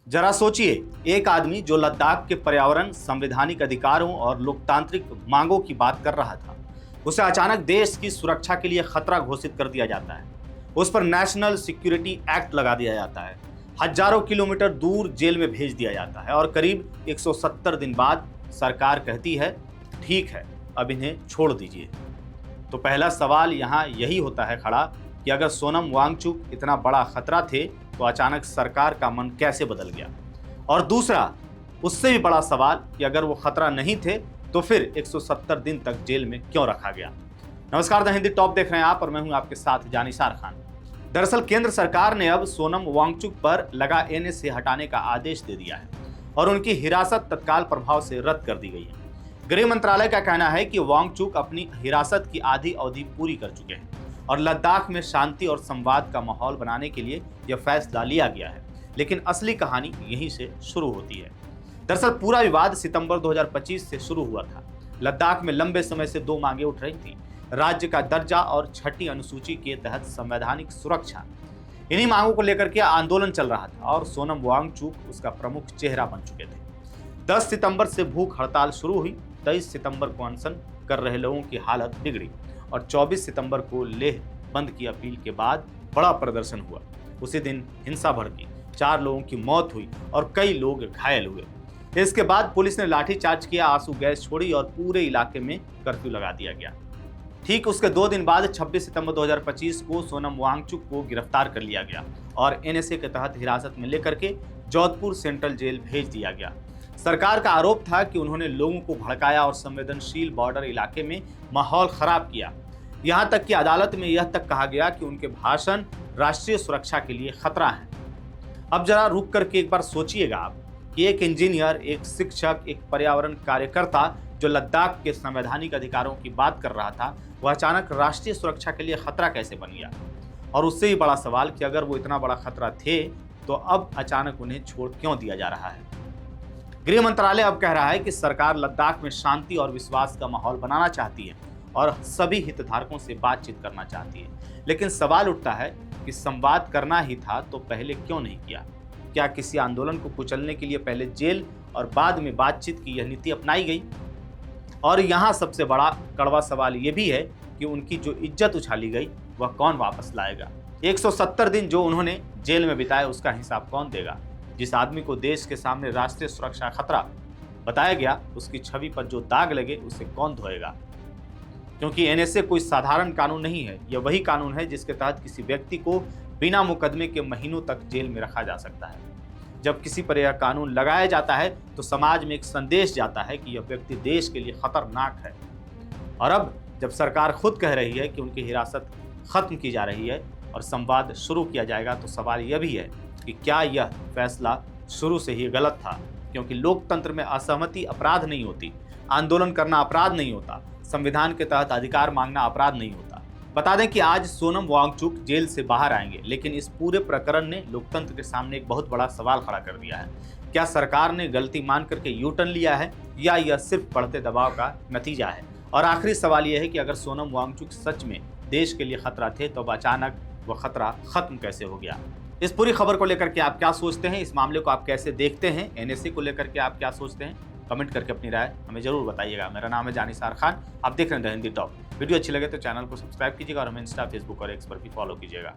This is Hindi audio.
जरा सोचिए, एक आदमी जो लद्दाख के पर्यावरण, संवैधानिक अधिकारों और लोकतांत्रिक मांगों की बात कर रहा था, उसे अचानक देश की सुरक्षा के लिए खतरा घोषित कर दिया जाता है। उस पर नेशनल सिक्योरिटी एक्ट लगा दिया जाता है, हजारों किलोमीटर दूर जेल में भेज दिया जाता है और करीब 170 दिन बाद सरकार कहती है, ठीक है, अब इन्हें छोड़ दीजिए। तो पहला सवाल यहाँ यही होता है खड़ा कि अगर सोनम वांगचुक इतना बड़ा खतरा थे तो अचानक सरकार का मन कैसे बदल गया। और दूसरा, उससे भी बड़ा सवाल कि अगर वो खतरा नहीं थे तो फिर 170 दिन तक जेल में क्यों रखा गया। नमस्कार, द हिंदी टॉप देख रहे हैं आप और मैं हूं आपके साथ जानिसार खान। दरअसल केंद्र सरकार ने अब सोनम वांगचुक पर लगा एनएसए हटाने का आदेश दे दिया है और उनकी हिरासत तत्काल प्रभाव से रद्द कर दी गई है। गृह मंत्रालय का कहना है कि वांगचुक अपनी हिरासत की आधी अवधि पूरी कर चुके हैं और लद्दाख में शांति और संवाद का माहौल बनाने के लिए यह फैसला लिया गया है। लेकिन असली कहानी यहीं से शुरू होती है। दरअसल पूरा विवाद सितंबर 2025 से शुरू हुआ था। लद्दाख में लंबे समय से दो मांगे उठ रही थी, राज्य का दर्जा और छठी अनुसूची के तहत संवैधानिक सुरक्षा। इन्हीं मांगों को लेकर के आंदोलन चल रहा था और सोनम वांगचुक उसका प्रमुख चेहरा बन चुके थे। 10 सितंबर से भूख हड़ताल शुरू हुई, 23 सितंबर को अनशन कर रहे लोगों की हालत बिगड़ी और 24 सितंबर को लेह बंद की अपील के बाद बड़ा प्रदर्शन हुआ। उसी दिन हिंसा भड़की, 4 लोगों की मौत हुई और कई लोग घायल हुए। इसके बाद पुलिस ने लाठीचार्ज किया, आंसू गैस छोड़ी और पूरे इलाके में कर्फ्यू लगा दिया गया। ठीक उसके 2 दिन बाद 26 सितंबर 2025 को सोनम वांगचुक को गिरफ्तार कर लिया गया और एनएसए के तहत हिरासत में लेकर के जोधपुर सेंट्रल जेल भेज दिया गया। सरकार का आरोप था कि उन्होंने लोगों को भड़काया और संवेदनशील बॉर्डर इलाके में माहौल खराब किया। यहां तक कि अदालत में यह तक कहा गया कि उनके भाषण राष्ट्रीय सुरक्षा के लिए खतरा है। अब जरा रुक करके एक बार सोचिएगा आप कि एक इंजीनियर, एक शिक्षक, एक पर्यावरण कार्यकर्ता जो लद्दाख के संवैधानिक अधिकारों की बात कर रहा था, वह अचानक राष्ट्रीय सुरक्षा के लिए खतरा कैसे बन गया। और उससे ही बड़ा सवाल कि अगर वो इतना बड़ा खतरा थे तो अब अचानक उन्हें छोड़ क्यों दिया जा रहा है। गृह मंत्रालय अब कह रहा है कि सरकार लद्दाख में शांति और विश्वास का माहौल बनाना चाहती है और सभी हितधारकों से बातचीत करना चाहती है। लेकिन सवाल उठता है कि संवाद करना ही था तो पहले क्यों नहीं किया। क्या किसी आंदोलन को कुचलने के लिए पहले जेल और बाद में बातचीत की यह नीति अपनाई गई। और यहाँ सबसे बड़ा कड़वा सवाल यह भी है कि उनकी जो इज्जत उछाली गई वह कौन वापस लाएगा। 170 दिन जो उन्होंने जेल में बिताए उसका हिसाब कौन देगा। जिस आदमी को देश के सामने राष्ट्रीय सुरक्षा खतरा बताया गया, उसकी छवि पर जो दाग लगे उसे कौन धोएगा। क्योंकि एनएसए कोई साधारण कानून नहीं है, यह वही कानून है जिसके तहत किसी व्यक्ति को बिना मुकदमे के महीनों तक जेल में रखा जा सकता है। जब किसी पर यह कानून लगाया जाता है तो समाज में एक संदेश जाता है कि यह व्यक्ति देश के लिए खतरनाक है। और अब जब सरकार खुद कह रही है कि उनकी हिरासत खत्म की जा रही है और संवाद शुरू किया जाएगा, तो सवाल यह भी है कि क्या यह फैसला शुरू से ही गलत था। क्योंकि लोकतंत्र में असहमति अपराध नहीं होती, आंदोलन करना अपराध नहीं होता, संविधान के तहत अधिकार मांगना अपराध नहीं होता। बता दें कि आज सोनम वांगचुक जेल से बाहर आएंगे, लेकिन इस पूरे प्रकरण ने लोकतंत्र के सामने एक बहुत बड़ा सवाल खड़ा कर दिया है। क्या सरकार ने गलती मान करके यू टर्न लिया है या यह सिर्फ बढ़ते दबाव का नतीजा है। और आखिरी सवाल यह है कि अगर सोनम वांगचुक सच में देश के लिए खतरा थे तो अब अचानक वह खतरा खत्म कैसे हो गया। इस पूरी खबर को लेकर के आप क्या सोचते हैं, इस मामले को आप कैसे देखते हैं, एनएसए को लेकर के आप क्या सोचते हैं, कमेंट करके अपनी राय हमें जरूर बताइएगा। मेरा नाम है जानिसार खान, आप देख रहे हैं द हिंदी टॉप। वीडियो अच्छी लगे तो चैनल को सब्सक्राइब कीजिएगा और हमें इंस्टा, फेसबुक और एक्स पर भी फॉलो कीजिएगा।